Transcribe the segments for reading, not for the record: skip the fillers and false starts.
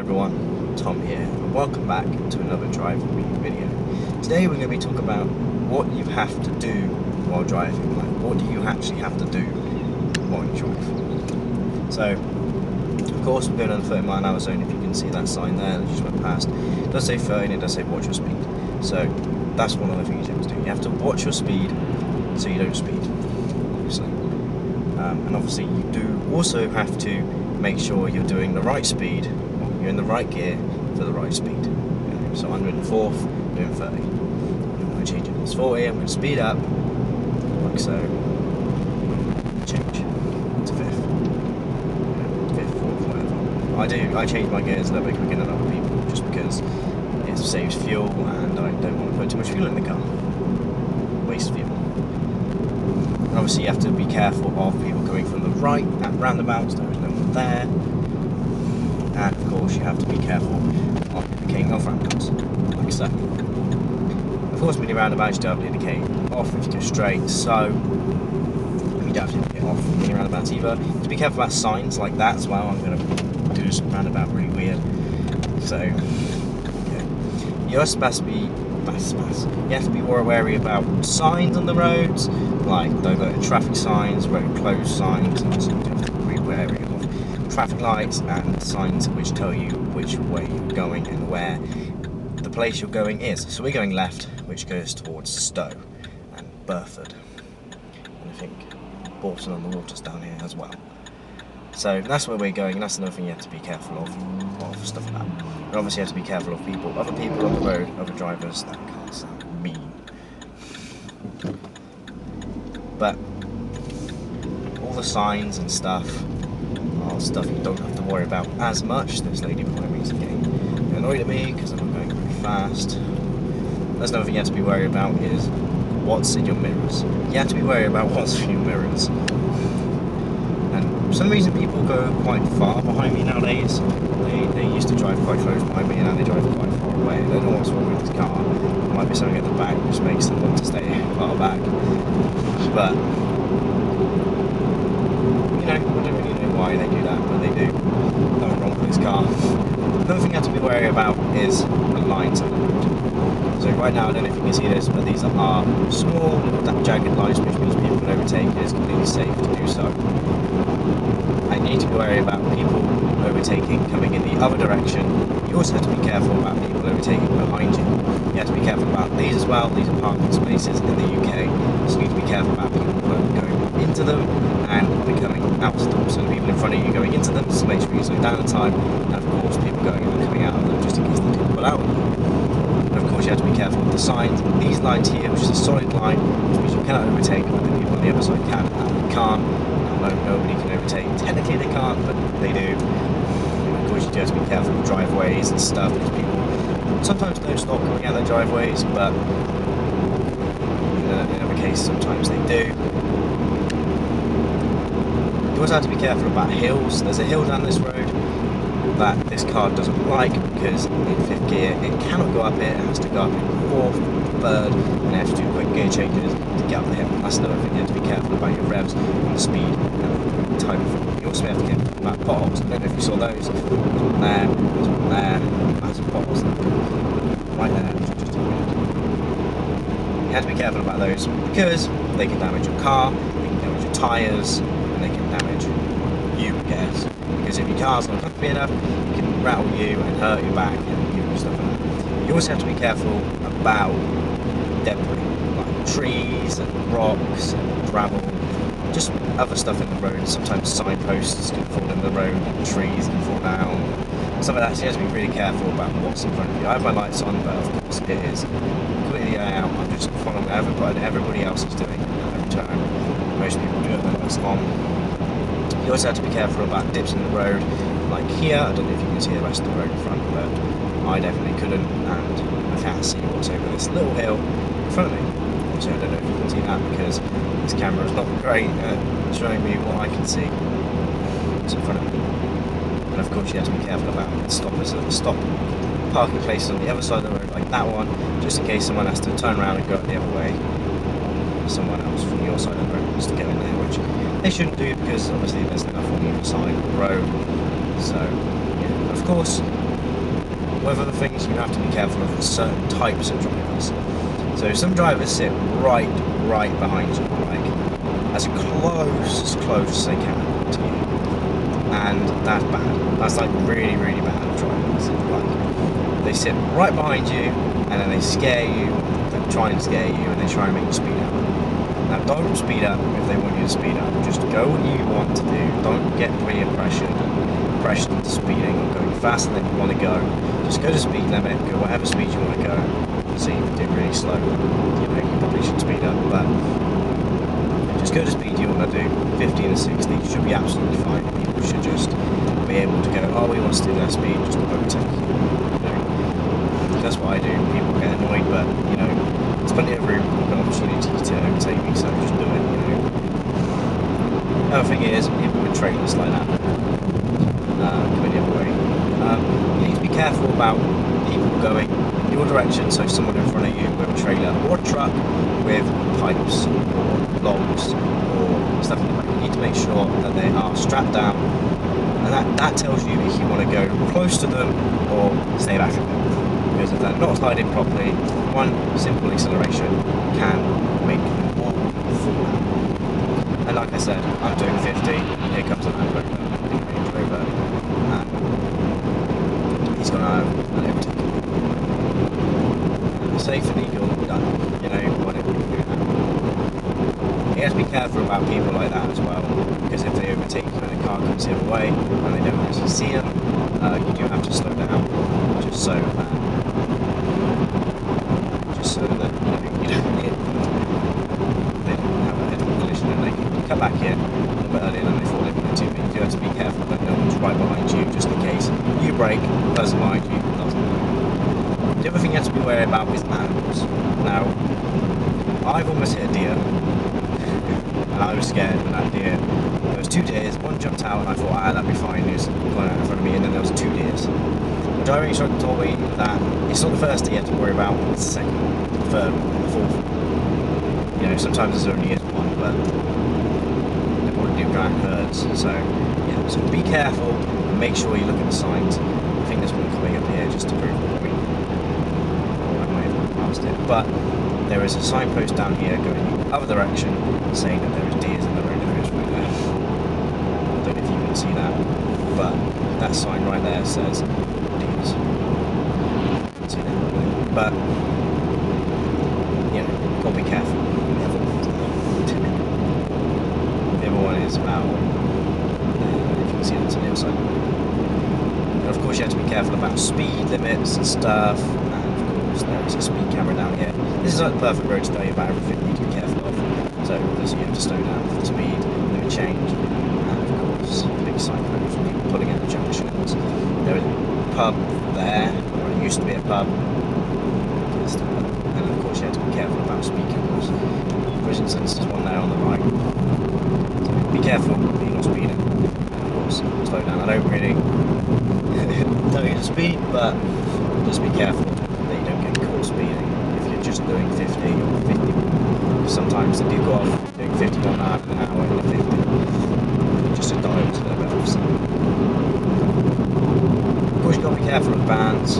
everyone, Tom here, and welcome back to another drive with me video. Today we're going to be talking about what you have to do while driving, like what do you actually have to do while you drive. So, of course we're going on a 30-mile-an-hour zone. If you can see that sign there that just went past, it does say 30 and it does say watch your speed. So that's one of the things you have to do. You have to watch your speed so you don't speed, obviously. And obviously you do also have to make sure you're doing the right speed, you're in the right gear for the right speed. Okay, so I'm doing 4th, doing 30. I'm going to change it. It's 40, I'm going to speed up, like so. Change to 5th. 5th, 4th, whatever. I change my gears a little bit quicker than other people just because it saves fuel and I don't want to put too much fuel in the car. Waste fuel. Obviously you have to be careful of people coming from the right at roundabouts, there is no one there. And of course you have to be careful of indicating off roundabouts, like so. Of course many roundabouts you don't have to indicate off if you go straight, so you don't have to indicate off many roundabouts either. You have to be careful about signs like that as well. I'm going to do this roundabout really weird. So, okay. You also have to be You have to be more wary about signs on the roads, like diverted traffic signs, road closed signs, and also you have to be really wary of traffic lights and signs which tell you which way you're going and where the place you're going is. So we're going left, which goes towards Stowe and Burford, and I think Bolton on the Water's down here as well. So that's where we're going, and that's another thing you have to be careful of stuff like that. And obviously you have to be careful of other people on the road, other drivers. That can't sound mean. But all the signs and stuff are stuff you don't have to worry about as much. This lady behind me is getting annoyed at me because I'm not going very fast. That's another thing you have to be worried about is what's in your mirrors. You have to be worried about what's in your mirrors. And for some reason people go quite far behind me nowadays. They used to drive quite close behind me and now they drive quite far away. I don't know what's wrong with this car. There might be something at the back which makes them want to stay far back. But, you know, I don't really know why they do that, but they do. Nothing wrong with this car. Another thing you have to be wary about is the lines on the road. So right now, I don't know if you can see this, but these are small, little jagged lines, which means people can overtake. It is completely safe to do so. And you need to be wary about people overtaking coming in the other direction. You also have to be careful about people overtaking behind you. You have to be careful about these as well. These are parking spaces in the UK, so you need to be careful about people going into them and coming out of them. So the people in front of you going into them, so make sure you slow down the time, and of course people going and coming out of them just in case they do pull out. And of course you have to be careful with the signs. These lines here, which is a solid line, which means you cannot overtake, but the people on the other side can, and they can't. Nobody can overtake. Technically they can't, but they do. Of course you do have to be careful with driveways and stuff, because people sometimes don't stop coming out their driveways, but in other cases sometimes they do. You also have to be careful about hills. There's a hill down this road that this car doesn't like because in 5th gear it cannot go up it, it has to go up in 4th, 3rd, and you have to do quick gear changes to get up the hill. That's another thing, you have to be careful about your revs and the speed and the time. You also have to be careful about potholes. I don't know if you saw those. There's one there, there's one there, massive potholes right there, which is just weird. You have to be careful about those because they can damage your car, they can damage your tyres, and they can damage you, I guess. Because if your car's not comfy enough, it can rattle you and hurt your back and give you stuff like that. You also have to be careful about debris, like trees and rocks and gravel, just other stuff in the road. Sometimes signposts can fall in the road, and trees can fall down, stuff like that. So you have to be really careful about what's in front of you. I have my lights on, but of course it is completely out. I'm just following what everybody else is doing at every turn. Most people do have their lights on. You also have to be careful about dips in the road, like here. I don't know if you can see the rest of the road in front, but I definitely couldn't, and I can't see what's over this little hill in front of me. So I don't know if you can see that because this camera is not great at showing me what I can see what's in front of me. And of course you have to be careful about stoppers at the stop parking places on the other side of the road, like that one, just in case someone has to turn around and go the other way. Someone else from your side of the road wants to go in there, which they shouldn't do because obviously there's enough on either side of the road. So, yeah. Of course, one of the things you have to be careful of is certain types of drivers. So some drivers sit right behind you, like as close as they can to you, and that's bad. That's like really bad drivers. Like they sit right behind you, and then they scare you. They try and scare you, and they try and make you speed up. Now don't speed up if they want you to speed up. Just go what you want to do. Don't get peer pressured into speeding or going faster than you want to go. Just go to speed limit, go whatever speed you want to go. See, if you do really slow, you know, you probably should speed up, but just go to speed you want to do, 50 and 60, you should be absolutely fine. People should just be able to go, oh, we want to do that speed, just overtake you. That's what I do. People get annoyed, but, you know, there's plenty of room and opportunity to overtake me, so just do it, you know. The other thing is, people with trailers like that, coming the other way. You need to be careful about people going your direction, so someone in front of you with a trailer or a truck with pipes or logs or stuff like that. You need to make sure that they are strapped down, and that tells you if you want to go close to them or stay back a bit. Because if they're not tied in properly, one simple acceleration can make them all fall out. And like I said, I'm doing 50, here comes a Land Rover, big Range Rover, and he's going to have an overtake. Safe and legal, done. You know, whatever you do now. You have to be careful about people like that as well, because if they overtake you and a car comes the other way and they don't actually see them, you do have to slow down, just so that you don't hit them. They don't have a head-on collision and they can come back here a little bit earlier than they thought they were going to, but you do have to be careful that no one's right behind you, just in case you brake, the person behind you doesn't. The other thing you have to be wary about is animals. Now, I've almost hit a deer, and I was scared when that deer, there was 2 deers, one jumped out and I thought, that'd be fine, he was going out in front of me, and then there was 2 deers. The driving instructor told me that it's not the first deer you have to worry about, it's the second, the third, the fourth. You know, sometimes there's only one, but they probably do go out in herds, so yeah, so be careful and make sure you look at the signs. I think there's one coming up here just to prove the point. It, but there is a signpost down here going the other direction saying that there is deers in the road areas right there. I don't know if you can see that, but that sign right there says deers. You can see that right there. But you know, gotta be careful. The other one is about if you can see that's on the other side. And of course you have to be careful about speed limits and stuff. There is a speed camera down here. This is like the perfect road to tell you about everything you need to be careful of. So you have to slow down for the speed, limit change, and of course big signposts for people pulling out the junctions. There is a pub there, or it used to be a pub. And of course you have to be careful about speed cameras. For instance, there's one there on the right. So be careful that you're not speeding. And of course, slow down. I don't really tell you to speed, but just be careful that you don't get caught speeding if you're just doing 50 or 50. Sometimes they do go off doing 50 an hour into 50. Just to dive to a bit off. Of course you've got to be careful of vans.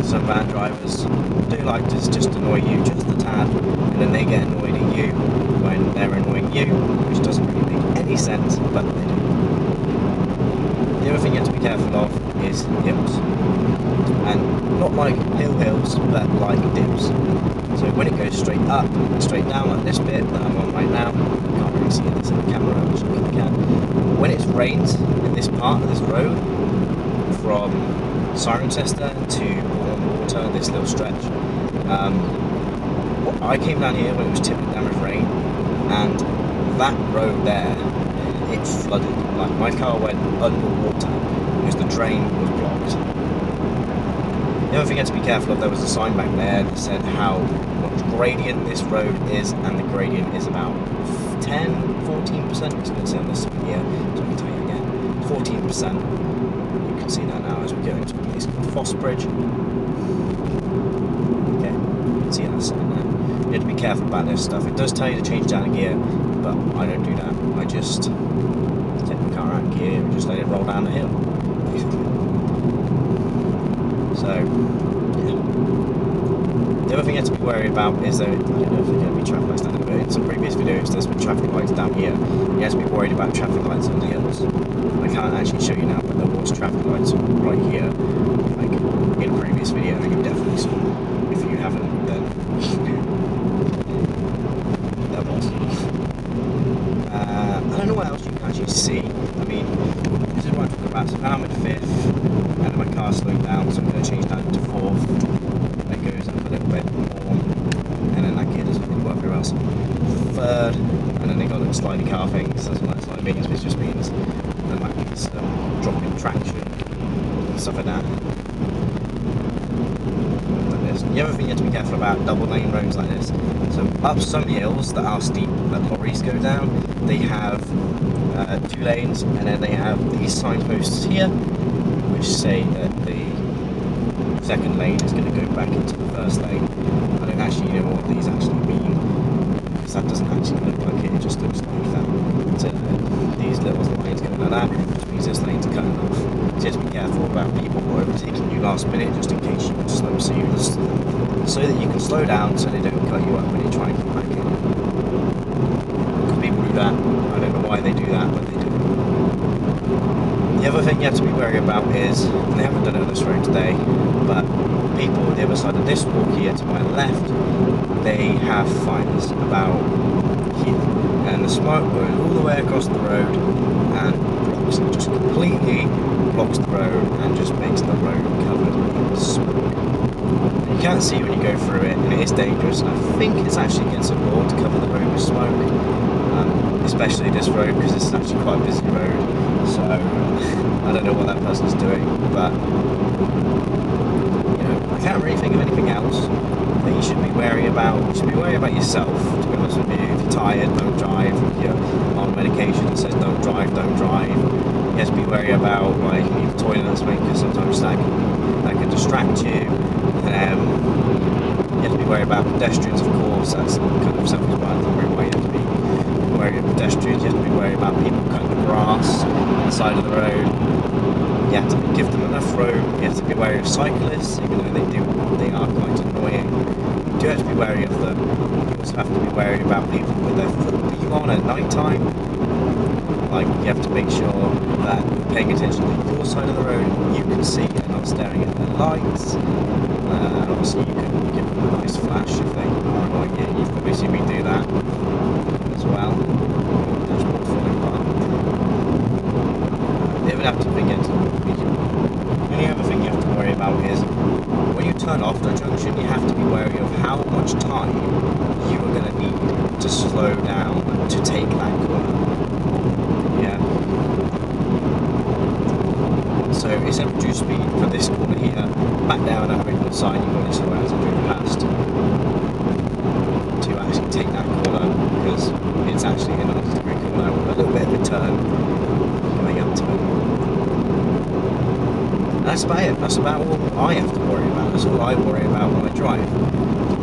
Some van drivers do like to just annoy you just a tad, and then they get annoyed at you when they're annoying you, which doesn't really make any sense, but they do. The other thing you have to be careful of is hills. And not like hills, but like dips. So when it goes straight up and straight down like this bit that I'm on right now, you can't really see this in the camera, which you can. When it's rained in this part of this road, from Cirencester to Water, this little stretch, I came down here when it was tipping down with rain, and that road there, it flooded. Like my car went underwater because the drain was blocked. The other thing you have to be careful of, there was a sign back there that said how much gradient this road is, and the gradient is about 10-14%. It's going to say on this one here, so I can tell you again, 14%. You can see that now as we go into a place called Fossbridge. Okay, you can see that sign there. You have to be careful about this stuff. It does tell you to change down a gear, but I don't do that. I just take the car out of gear and just let it roll down the hill, basically. worry about is that, I don't know if there's going to be traffic lights down here, but in some previous videos there's been traffic lights down here. You have to be worried about traffic lights on the hills. I can't actually show you now, but there was traffic lights right here, like in a previous video, you definitely saw. If you haven't, then that was. I don't know what else you can actually see. I mean, this is what I'm talking about. So now I'm at 5th, and my car's slowed down, so I'm going to change that to 4th. That goes up a little bit more, and then that gear doesn't really work very well. So 3rd, and then they got little slidey car things. That's what that slide means, which just means the Mac is dropping traction, stuff like that. The other thing you have to be careful about double lane roads like this. So up some hills that are steep, that lorries go down, they have 2 lanes, and then they have these signposts here, which say that the 2nd lane is going to go back into the 1st lane. I don't actually know what these actually mean, because that doesn't actually look like it, it just looks like that. So these little lines going like that, which means this lane's cutting off. So you have to be careful about people overtaking you last minute, just in case you want to slow, so that you can slow down, so they don't cut you up when you try and come back in. Because people do that. I don't know why they do that, but they do. The other thing you have to be wary about is, and they haven't done it on this road today, but people on the other side of this walk here to my left, they have fines about here. And the smoke goes all the way across the road and blocks it, just completely blocks the road and just makes the road covered in smoke. You can't see when you go through it, and it is dangerous. I think it's actually against the law to cover the road with smoke, especially this road, because it's actually quite a busy road. So I don't know what that person's doing, but you know, I can't really think of anything else that you should be wary about. You should be wary about yourself, to be honest with you. If you're tired, don't drive. If you're on medication that says don't drive, don't drive. You have to be wary about, like, the toilet or something, because sometimes that can distract you. You have to be wary about pedestrians, of course. That's kind of self-explanatory why you have to be wary of pedestrians. You have to be wary about people cutting the grass on the side of the road. You have to give them enough room. You have to be wary of cyclists, even though they are quite annoying. You do have to be wary of them. You also have to be wary about people with their full beam on at night time. Like, you have to make sure that you're paying attention to your side of the road, you can see and not staring at the lights. Obviously you can give them a nice flash if they are annoying you. You've probably seen me do that as well. There's more falling apart. The other thing you have to worry about is when you turn off the junction, you have to be wary of how much time you are going to need to slow down to take that corner. Yeah. So it's a reduced speed for this corner here. Back down at the side, you've got this slow as I drove past to actually take that corner, because it's actually a 90-degree corner with a little bit of a turn going up to it. That's about it. That's about all I have to worry about. That's all I worry about when I drive.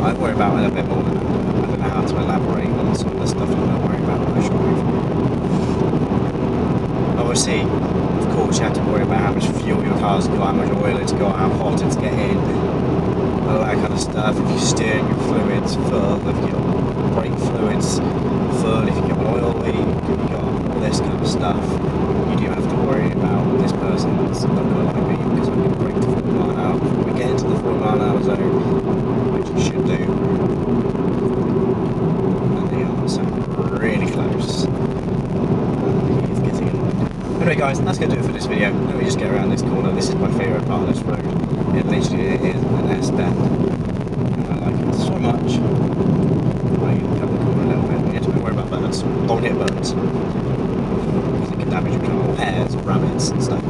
I worry about a little bit more than that. I don't know how to elaborate on some of the stuff that I worry about when I drive. Obviously, of course, you have to worry about how much fuel your car's got, how much oil it's got, how hot it's getting, all that kind of stuff. If you're steering your fluids full, if your brake fluids full, if you've got an oil leak, if you've got all this kind of stuff, you do have to worry about this person's not going to like me because I'm going to brake to 40 mile an hour before we get into the 40 mile an hour zone, which you should do. And they are so really close. He's getting annoyed. Anyway guys, that's going to do it for this video. Let me just get around this corner. This is my favourite part of this road. It literally is an S-bend. And I like it so much. I cut the corner a little bit. You have to be worried about birds. Don't hit birds. Because it can damage your car. Or hares or rabbits and stuff.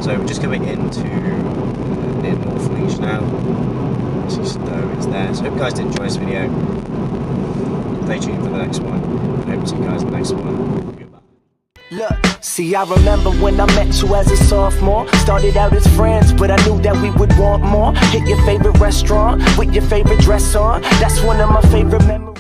So we're just coming into near North Leach now. See snow is there. So I hope you guys did enjoy this video. Stay tuned for the next one. I hope to see you guys in the next one. Look, see, I remember when I met you as a sophomore. Started out as friends, but I knew that we would want more. Hit your favorite restaurant with your favorite dress on. That's one of my favorite memories.